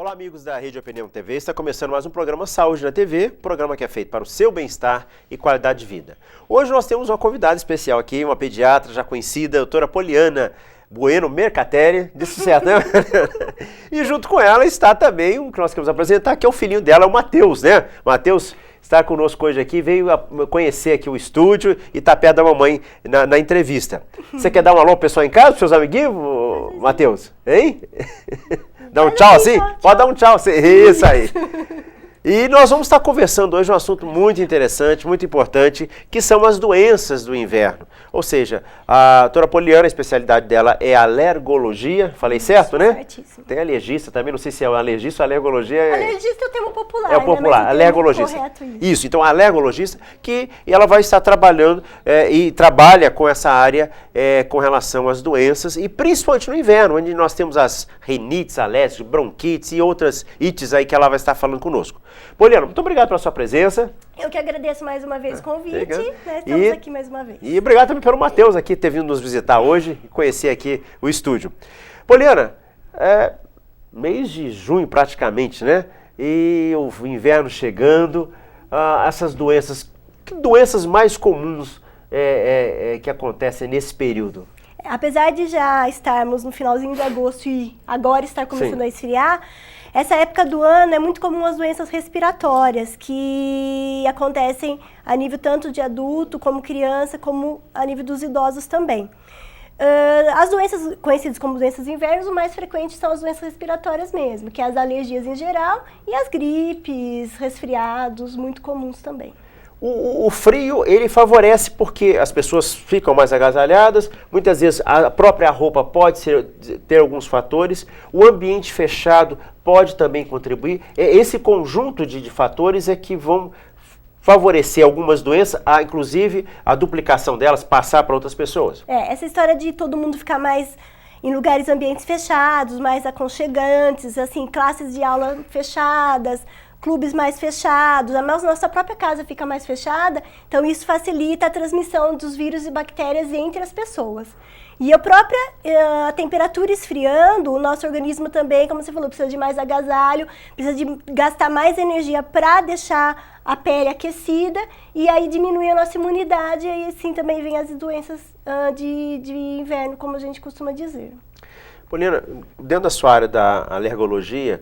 Olá, amigos da Rede Opinião TV. Está começando mais um programa Saúde na TV, programa que é feito para o seu bem-estar e qualidade de vida. Hoje nós temos uma convidada especial aqui, uma pediatra já conhecida, a doutora Poliana Bueno Mercatelli, disse certo, né? E junto com ela está também um que nós queremos apresentar, que é o filhinho dela, o Matheus, né? Matheus está conosco hoje aqui, veio conhecer aqui o estúdio e está perto da mamãe na entrevista. Você quer dar um alô pro pessoal em casa, pros seus amiguinhos, Matheus? Hein? Dá um tchau assim? Pode dar um tchau assim. Isso aí. E nós vamos estar conversando hoje um assunto muito interessante, muito importante, que são as doenças do inverno. Ou seja, a doutora Poliana, a especialidade dela é alergologia. Falei certo, né? Certíssimo. Tem alergista também, não sei se é alergista ou alergologia. Alergista é o termo popular. É o popular, né? alergologista. Correto, isso, então a alergologista, que ela vai estar trabalhando e trabalha com essa área com relação às doenças, e principalmente no inverno, onde nós temos as rinites alérgicas, bronquites e outras ites aí que ela vai estar falando conosco. Poliana, muito obrigado pela sua presença. Eu que agradeço mais uma vez o convite, né? Estamos E aqui mais uma vez. E obrigado também pelo Matheus aqui ter vindo nos visitar hoje e conhecer aqui o estúdio. Poliana, mês de junho praticamente, né? E o inverno chegando, essas doenças, que doenças mais comuns que acontecem nesse período? Apesar de já estarmos no finalzinho de agosto e agora estar começando a esfriar, essa época do ano é muito comum as doenças respiratórias, que acontecem a nível tanto de adulto como criança, como a nível dos idosos também. As doenças conhecidas como doenças de inverno, o mais frequente são as doenças respiratórias mesmo, que é as alergias em geral e as gripes, resfriados, muito comuns também. O frio, ele favorece porque as pessoas ficam mais agasalhadas, muitas vezes a própria roupa pode ter alguns fatores, o ambiente fechado pode também contribuir. Esse conjunto de fatores é que vão favorecer algumas doenças, inclusive a duplicação delas, passar para outras pessoas. Essa história de todo mundo ficar mais em lugares, ambientes fechados, mais aconchegantes, assim, classes de aula fechadas, clubes mais fechados, a nossa própria casa fica mais fechada, então isso facilita a transmissão dos vírus e bactérias entre as pessoas. E a própria temperatura esfriando, o nosso organismo também, como você falou, precisa de mais agasalho, precisa de gastar mais energia para deixar a pele aquecida, e aí diminui a nossa imunidade, e aí assim também vem as doenças de inverno, como a gente costuma dizer. Poliana, dentro da sua área da alergologia,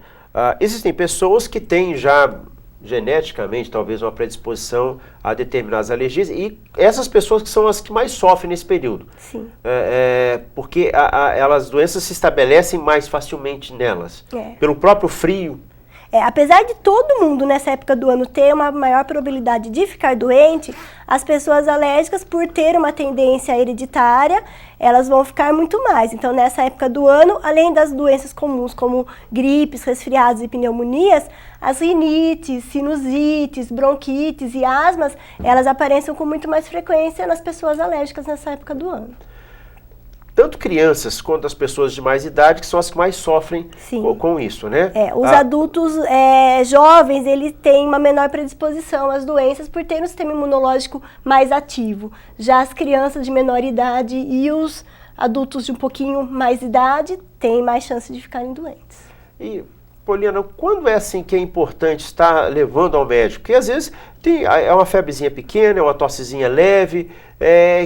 existem pessoas que têm já geneticamente talvez uma predisposição a determinadas alergias, e essas pessoas que são as que mais sofrem nesse período. Sim. Porque as doenças se estabelecem mais facilmente nelas, pelo próprio frio. Apesar de todo mundo nessa época do ano ter uma maior probabilidade de ficar doente, as pessoas alérgicas, por ter uma tendência hereditária, elas vão ficar muito mais. Então, nessa época do ano, além das doenças comuns como gripes, resfriados e pneumonias, as rinites, sinusites, bronquites e asmas, elas aparecem com muito mais frequência nas pessoas alérgicas nessa época do ano. Tanto crianças quanto as pessoas de mais idade, que são as que mais sofrem com isso, né? Os adultos jovens, eles têm uma menor predisposição às doenças por ter um sistema imunológico mais ativo. Já as crianças de menor idade e os adultos de um pouquinho mais idade têm mais chance de ficarem doentes. E, Poliana, quando é assim que é importante estar levando ao médico? Porque às vezes é uma febrezinha pequena, é uma tossezinha leve.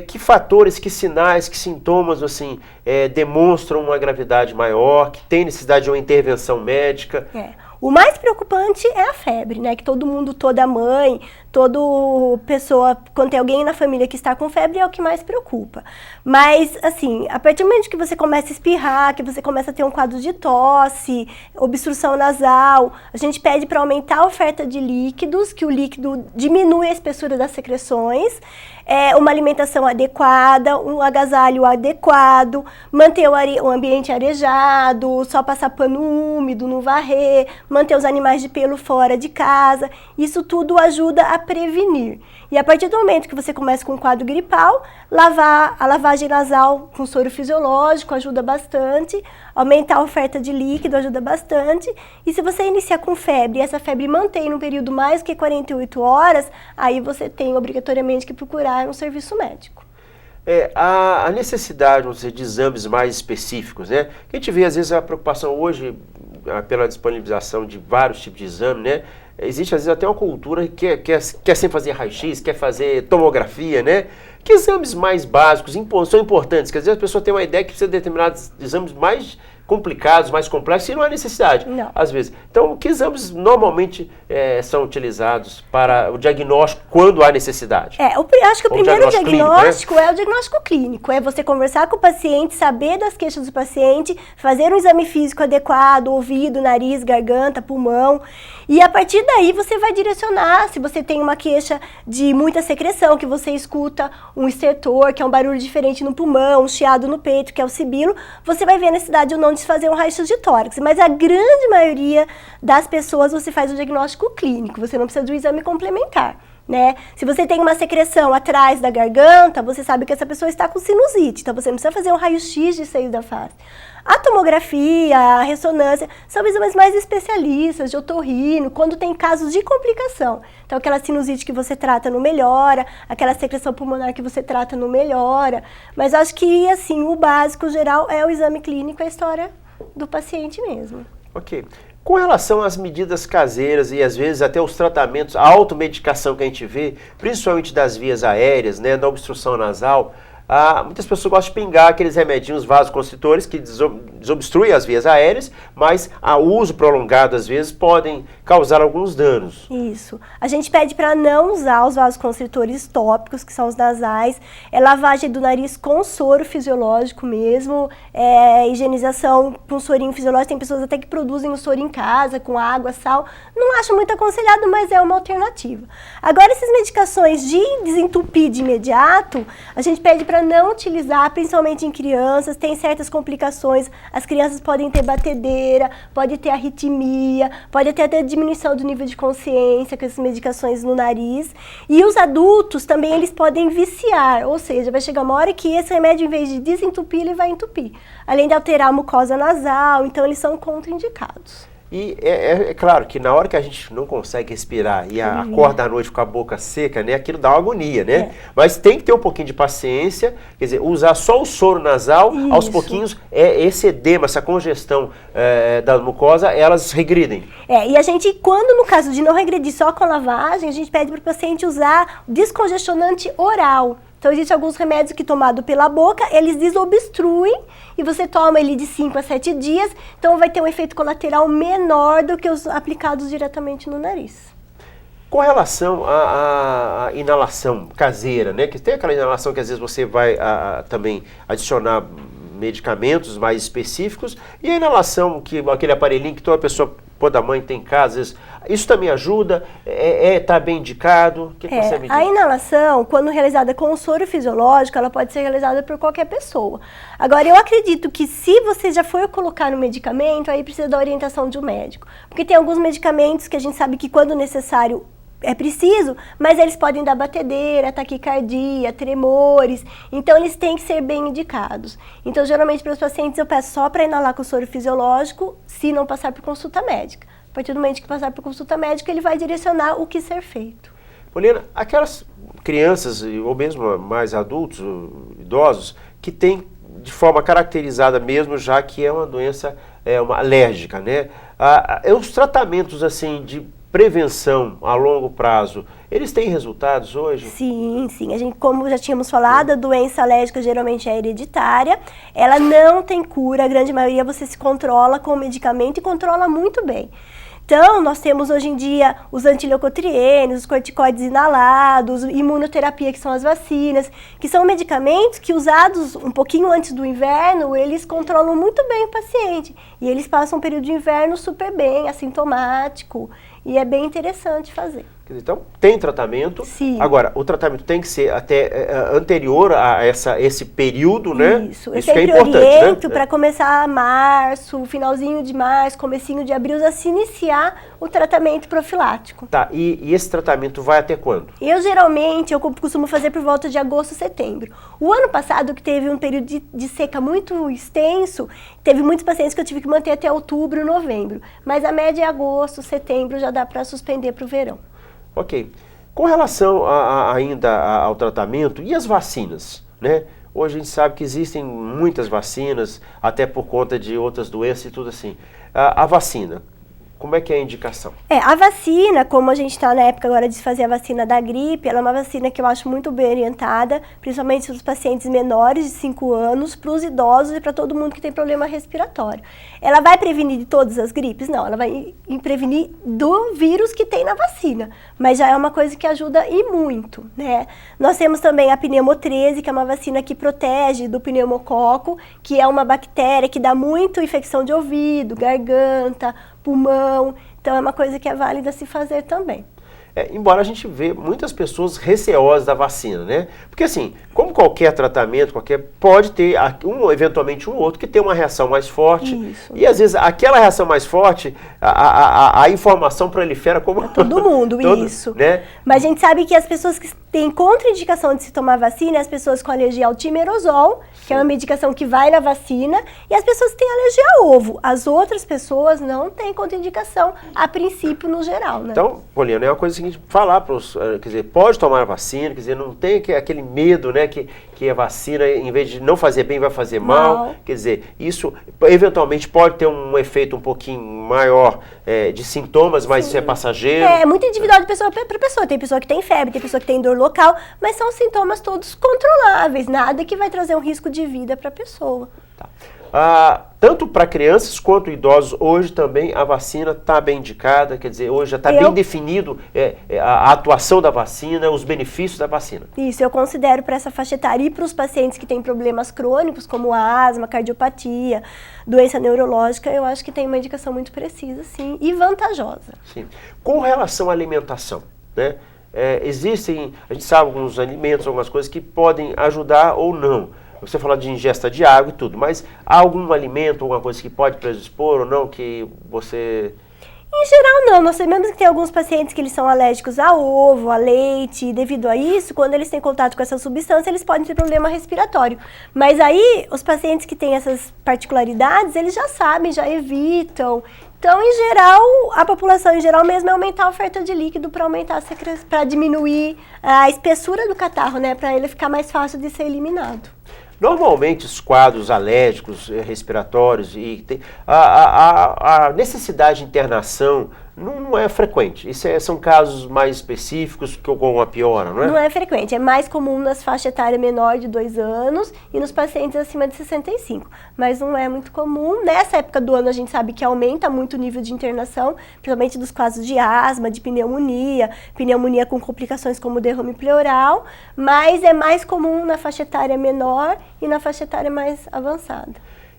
Que fatores, que sinais, que sintomas assim, demonstram uma gravidade maior, que tem necessidade de uma intervenção médica? O mais preocupante é a febre, né? Que todo mundo, toda mãe, toda pessoa, quando tem alguém na família que está com febre, é o que mais preocupa. Mas, assim, a partir do momento que você começa a espirrar, que você começa a ter um quadro de tosse, obstrução nasal, a gente pede para aumentar a oferta de líquidos, que o líquido diminui a espessura das secreções, uma alimentação adequada, um agasalho adequado, manter o ambiente arejado, só passar pano úmido, não varrer, manter os animais de pelo fora de casa. Isso tudo ajuda a prevenir. E a partir do momento que você começa com um quadro gripal, a lavagem nasal com soro fisiológico ajuda bastante, aumentar a oferta de líquido ajuda bastante. E se você iniciar com febre e essa febre mantém num período mais do que 48 horas, aí você tem obrigatoriamente que procurar um serviço médico. A necessidade, vamos dizer, de exames mais específicos, né? Que a gente vê, às vezes, a preocupação hoje pela disponibilização de vários tipos de exame, né? Existe às vezes até uma cultura que quer sempre fazer raio-x, quer fazer tomografia, né? Que exames mais básicos são importantes? Que às vezes a pessoa tem uma ideia que precisa de determinados exames mais complicados, mais complexos, e não há necessidade, às vezes. Então, que exames normalmente são utilizados para o diagnóstico quando há necessidade? Acho que o primeiro diagnóstico é o diagnóstico clínico, é você conversar com o paciente, saber das queixas do paciente, fazer um exame físico adequado, ouvido, nariz, garganta, pulmão, e a partir daí você vai direcionar, se você tem uma queixa de muita secreção, que você escuta um estertor, que é um barulho diferente no pulmão, um chiado no peito, que é o sibilo, você vai ver a necessidade ou não de fazer um raio-x de tórax, mas a grande maioria das pessoas você faz o diagnóstico clínico, você não precisa de um exame complementar, né? Se você tem uma secreção atrás da garganta, você sabe que essa pessoa está com sinusite, então você não precisa fazer um raio-x de seios da face. A tomografia, a ressonância, são exames mais especialistas, de otorrino, quando tem casos de complicação. Então, aquela sinusite que você trata não melhora, aquela secreção pulmonar que você trata não melhora. Mas acho que, assim, o básico geral é o exame clínico e a história do paciente mesmo. Ok. Com relação às medidas caseiras e às vezes até os tratamentos, a automedicação que a gente vê, principalmente das vias aéreas, né, da obstrução nasal, muitas pessoas gostam de pingar aqueles remedinhos vasoconstritores que desobstruem as vias aéreas, mas o uso prolongado às vezes podem causar alguns danos. Isso. A gente pede para não usar os vasoconstritores tópicos, que são os nasais, lavagem do nariz com soro fisiológico mesmo, higienização com sorinho fisiológico, tem pessoas até que produzem o soro em casa, com água, sal, não acho muito aconselhado, mas é uma alternativa. Agora, essas medicações de desentupir de imediato, a gente pede para não utilizar, principalmente em crianças, tem certas complicações, as crianças podem ter batedeira, pode ter arritmia, pode ter até diminuição do nível de consciência com essas medicações no nariz, e os adultos também eles podem viciar, ou seja, vai chegar uma hora que esse remédio, em vez de desentupir, ele vai entupir, além de alterar a mucosa nasal, então eles são contraindicados. E é claro que na hora que a gente não consegue respirar e acorda à noite com a boca seca, né, aquilo dá uma agonia, né? Mas tem que ter um pouquinho de paciência, quer dizer, usar só o soro nasal, aos pouquinhos, esse edema, essa congestão da mucosa, elas regridem. E a gente, quando no caso de não regredir só com a lavagem, a gente pede para o paciente usar descongestionante oral. Então, existem alguns remédios que, tomado pela boca, eles desobstruem e você toma ele de 5 a 7 dias, então vai ter um efeito colateral menor do que os aplicados diretamente no nariz. Com relação à inalação caseira, né? Que tem aquela inalação que às vezes você vai também adicionar medicamentos mais específicos, e a inalação, aquele aparelhinho que toda pessoa da mãe tem em casa, às vezes, isso também ajuda? Está bem indicado? O que você me diz? A inalação, quando realizada com o soro fisiológico, ela pode ser realizada por qualquer pessoa. Agora, eu acredito que se você já for colocar no medicamento, aí precisa da orientação de um médico. Porque tem alguns medicamentos que a gente sabe que quando necessário é preciso, mas eles podem dar batedeira, taquicardia, tremores, então eles têm que ser bem indicados. Então, geralmente, para os pacientes, eu peço só para inalar com soro fisiológico, se não passar por consulta médica. A partir do momento que passar por consulta médica, ele vai direcionar o que ser feito. Poliana, aquelas crianças, ou mesmo mais adultos, idosos, que têm de forma caracterizada mesmo, já que é uma doença uma alérgica, né? Os tratamentos, assim, de prevenção a longo prazo, eles têm resultados hoje? Sim, sim. A gente, como já tínhamos falado, a doença alérgica geralmente é hereditária. Ela não tem cura, a grande maioria você se controla com o medicamento e controla muito bem. Então, nós temos hoje em dia os antileucotrienos, os corticoides inalados, imunoterapia, que são as vacinas, que são medicamentos que, usados um pouquinho antes do inverno, eles controlam muito bem o paciente. E eles passam um período de inverno super bem, assintomático, e é bem interessante fazer. Então, tem tratamento. Sim. Agora, o tratamento tem que ser até anterior a esse período, né? Isso. Isso que é importante, oriento, né? para começar março, finalzinho de março, comecinho de abril, a se iniciar o tratamento profilático. Tá, e esse tratamento vai até quando? Eu costumo fazer por volta de agosto, setembro. O ano passado, que teve um período de seca muito extenso, teve muitos pacientes que eu tive que manter até outubro, novembro. Mas a média é agosto, setembro, já dá para suspender para o verão. Ok. Com relação ainda ao tratamento e as vacinas, né? Hoje a gente sabe que existem muitas vacinas, até por conta de outras doenças e tudo assim. A vacina, como é que é a indicação? A vacina, como a gente está na época agora de fazer a vacina da gripe, ela é uma vacina que eu acho muito bem orientada, principalmente para os pacientes menores de 5 anos, para os idosos e para todo mundo que tem problema respiratório. Ela vai prevenir de todas as gripes? Não, ela vai prevenir do vírus que tem na vacina, mas já é uma coisa que ajuda e muito, né? Nós temos também a pneumo 13, que é uma vacina que protege do pneumococo, que é uma bactéria que dá muito infecção de ouvido, garganta, pulmão, então é uma coisa que é válida se fazer também. Embora a gente vê muitas pessoas receosas da vacina, né? Porque assim, como qualquer tratamento, pode ter eventualmente um outro que tem uma reação mais forte. Isso. E às vezes aquela reação mais forte, a informação prolifera como... Todo mundo, isso. Né? Mas a gente sabe que as pessoas que têm contraindicação de se tomar vacina, as pessoas com alergia ao timerosol, que é uma medicação que vai na vacina, e as pessoas que têm alergia a ovo. As outras pessoas não têm contraindicação, a princípio, no geral, né? Então, Poliana, é uma coisa seguinte, falar para os, quer dizer, pode tomar a vacina, quer dizer, não tem aquele medo, né, que a vacina, em vez de não fazer bem, vai fazer mal. Quer dizer, isso eventualmente pode ter um efeito um pouquinho maior de sintomas, mas isso é passageiro. É muito individual de pessoa para pessoa. Tem pessoa que tem febre, tem pessoa que tem dor local, mas são sintomas todos controláveis, nada que vai trazer um risco de vida para a pessoa. Tá. Tanto para crianças quanto idosos, hoje também a vacina está bem indicada, quer dizer, hoje já está bem definido a atuação da vacina, os benefícios da vacina. Isso, eu considero para essa faixa etária e para os pacientes que têm problemas crônicos, como asma, cardiopatia, doença neurológica, eu acho que tem uma indicação muito precisa, sim, e vantajosa. Sim. Com relação à alimentação, né? Existem, a gente sabe, alguns alimentos, algumas coisas que podem ajudar ou não. Você fala de ingesta de água e tudo, mas há algum alimento, alguma coisa que pode predispor ou não, que você... Em geral, não. Nós sabemos que tem alguns pacientes que eles são alérgicos a ovo, a leite, e devido a isso, quando eles têm contato com essa substância, eles podem ter problema respiratório. Mas aí, os pacientes que têm essas particularidades, eles já sabem, já evitam. Então, em geral, a população em geral mesmo é aumentar a oferta de líquido para aumentar para diminuir a espessura do catarro, né? Para ele ficar mais fácil de ser eliminado. Normalmente os quadros alérgicos, respiratórios, e a necessidade de internação não é frequente. Isso são casos mais específicos que alguma piora, não é? Não é frequente, é mais comum nas faixas etárias menor de 2 anos e nos pacientes acima de 65. Mas não é muito comum. Nessa época do ano a gente sabe que aumenta muito o nível de internação, principalmente dos casos de asma, de pneumonia com complicações como derrame pleural, mas é mais comum na faixa etária menor e na faixa etária mais avançada.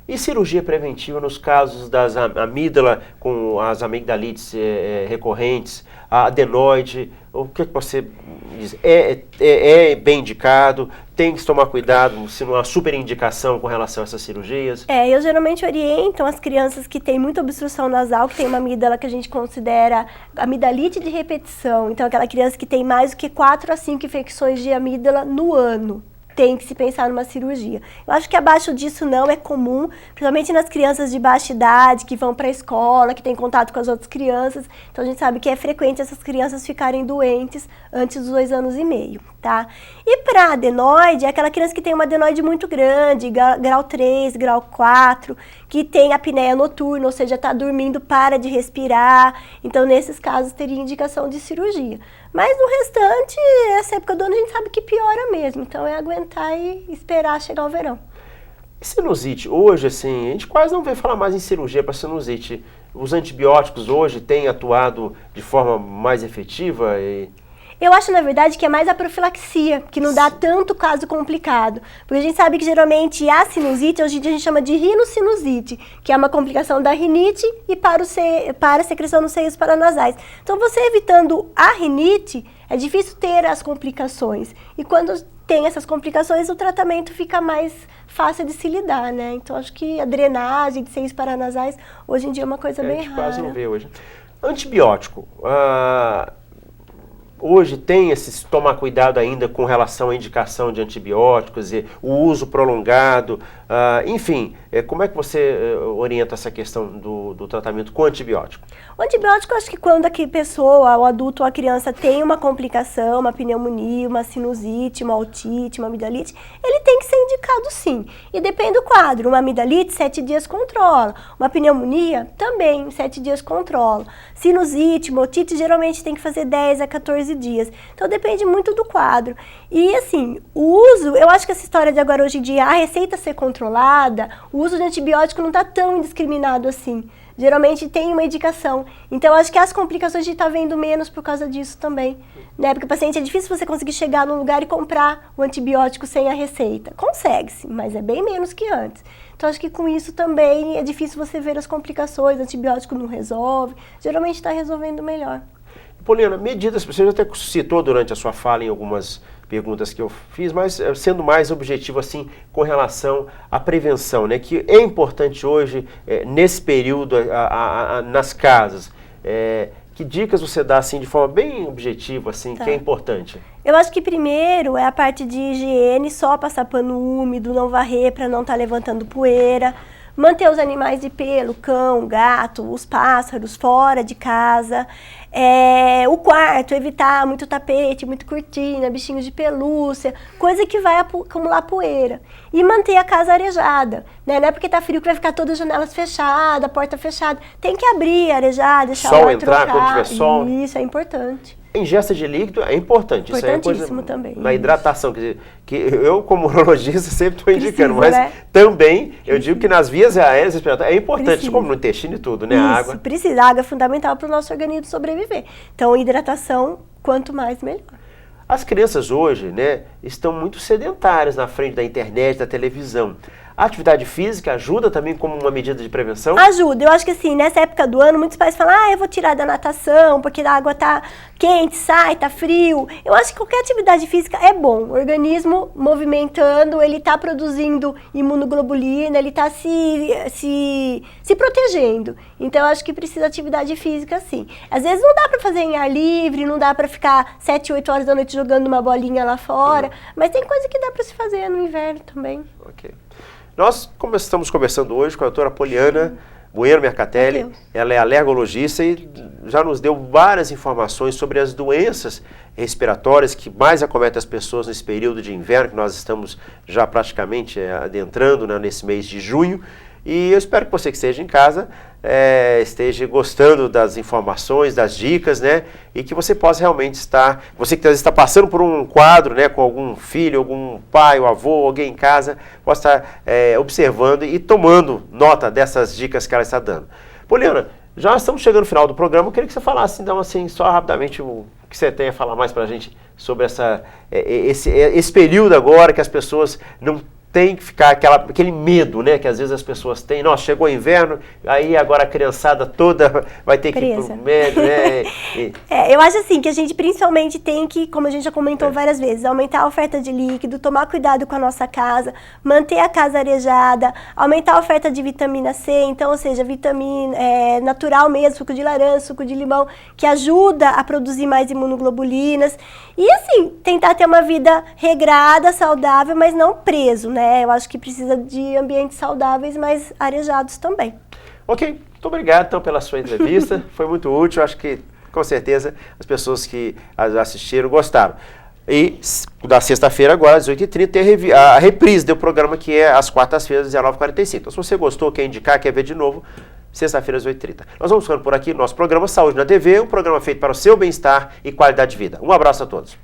E cirurgia preventiva nos casos das amígdala, com as amigdalites recorrentes, a adenoide, o que você diz? É bem indicado? Tem que se tomar cuidado, se não há superindicação com relação a essas cirurgias? Eu geralmente oriento as crianças que têm muita obstrução nasal, que tem uma amígdala que a gente considera amidalite de repetição. Então, aquela criança que tem mais do que 4 a 5 infecções de amígdala no ano. Tem que se pensar numa cirurgia. Eu acho que abaixo disso não é comum, principalmente nas crianças de baixa idade, que vão para a escola, que têm contato com as outras crianças. Então a gente sabe que é frequente essas crianças ficarem doentes antes dos 2 anos e meio, tá? E para adenoide, é aquela criança que tem uma adenoide muito grande, grau 3, grau 4, que tem apneia noturna, ou seja, está dormindo, para de respirar. Então nesses casos teria indicação de cirurgia. Mas no restante, essa época do ano a gente sabe que piora mesmo. Então é aguentar e esperar chegar o verão. Sinusite, hoje assim, a gente quase não vê falar mais em cirurgia para sinusite. Os antibióticos hoje têm atuado de forma mais efetiva? Eu acho, na verdade, que é mais a profilaxia, que não dá tanto caso complicado. Porque a gente sabe que, geralmente, a sinusite, hoje em dia a gente chama de rinocinusite, que é uma complicação da rinite e para a secreção nos seios paranasais. Então, você evitando a rinite, é difícil ter as complicações. E quando tem essas complicações, o tratamento fica mais fácil de se lidar, né? Então, acho que a drenagem de seios paranasais, hoje em dia, é uma coisa bem rara. A gente quase não vê hoje. Antibiótico. hoje tem esse tomar cuidado ainda com relação à indicação de antibióticos e o uso prolongado, enfim, como é que você orienta essa questão do tratamento com antibiótico? O antibiótico, eu acho que quando a pessoa, o adulto ou a criança tem uma complicação, uma pneumonia, uma sinusite, uma otite, uma amidalite, ele tem que ser indicado sim. E depende do quadro. Uma amidalite, 7 dias controla. Uma pneumonia, também, 7 dias controla. Sinusite, uma otite, geralmente tem que fazer 10 a 14 dias. Então depende muito do quadro. E assim, o uso, eu acho que essa história de agora hoje em dia, a receita ser controlada, o uso de antibiótico não está tão indiscriminado assim. Geralmente tem uma indicação. Então, acho que as complicações a gente está vendo menos por causa disso também. Né? Porque o paciente, é difícil você conseguir chegar num lugar e comprar o antibiótico sem a receita. Consegue-se, mas é bem menos que antes. Então, acho que com isso também é difícil você ver as complicações, o antibiótico não resolve. Geralmente está resolvendo melhor. Poliana, medidas, você já até citou durante a sua fala em algumas perguntas que eu fiz, mas sendo mais objetivo assim com relação à prevenção, né, que é importante hoje nesse período nas casas. Que dicas você dá assim de forma bem objetiva assim, que é importante? Eu acho que primeiro é a parte de higiene, só passar pano úmido, não varrer para não estar levantando poeira. Manter os animais de pelo, cão, gato, os pássaros fora de casa. O quarto, evitar muito tapete, muito cortina, bichinhos de pelúcia, coisa que vai acumular poeira. E manter a casa arejada, né? Não é porque tá frio que vai ficar todas as janelas fechadas, a porta fechada. Tem que abrir, arejar, deixar o ar trocar. Quando tiver sol. Isso, é importante. Ingesta de líquido é importante. Importantíssimo isso é uma coisa também. Na hidratação, quer dizer, que eu como urologista sempre estou indicando, mas né? também eu digo que nas vias aéreas respiratórias é importante, como no intestino e tudo, né? Isso, A água. Precisa, a água é fundamental para o nosso organismo sobreviver. Então, hidratação, quanto mais, melhor. As crianças hoje, né, estão muito sedentárias na frente da internet, da televisão. A atividade física ajuda também como uma medida de prevenção? Ajuda. Eu acho que assim, nessa época do ano, muitos pais falam, eu vou tirar da natação, porque a água tá quente, sai, tá frio. Eu acho que qualquer atividade física é bom. O organismo movimentando, ele tá produzindo imunoglobulina, ele tá se protegendo. Então, eu acho que precisa de atividade física, sim. Às vezes não dá para fazer em ar livre, não dá para ficar 7, 8 horas da noite jogando uma bolinha lá fora, mas tem coisa que dá para se fazer no inverno também. Ok. Nós estamos conversando hoje com a doutora Poliana Bueno Mercatelli. Ela é alergologista e já nos deu várias informações sobre as doenças respiratórias que mais acometem as pessoas nesse período de inverno, que nós estamos já praticamente adentrando, né, nesse mês de junho. E eu espero que você que esteja em casa esteja gostando das informações, das dicas, né? E que você possa realmente estar, você que está passando por um quadro, né, com algum filho, algum pai, ou avô, alguém em casa, possa estar observando e tomando nota dessas dicas que ela está dando. Poliana, já estamos chegando no final do programa, eu queria que você falasse, então, assim, só rapidamente o que você tem a falar mais para a gente sobre esse período agora que as pessoas não tem que ficar aquele medo, né, que às vezes as pessoas têm. Nossa, chegou o inverno, aí agora a criançada toda vai ter que ir pro médico, né? Eu acho assim, que a gente principalmente tem que, como a gente já comentou várias vezes, aumentar a oferta de líquido, tomar cuidado com a nossa casa, manter a casa arejada, aumentar a oferta de vitamina C, então, ou seja, vitamina natural mesmo, suco de laranja, suco de limão, que ajuda a produzir mais imunoglobulinas. E assim, tentar ter uma vida regrada, saudável, mas não preso, né? Eu acho que precisa de ambientes saudáveis, mas arejados também. Ok, muito obrigado então pela sua entrevista, foi muito útil, acho que com certeza as pessoas que assistiram gostaram. E da sexta-feira agora, às 8h30, tem a reprise do programa que é às quartas-feiras, às 19h45. Então se você gostou, quer indicar, quer ver de novo, sexta-feira às 8h30. Nós vamos ficando por aqui no nosso programa Saúde na TV, um programa feito para o seu bem-estar e qualidade de vida. Um abraço a todos.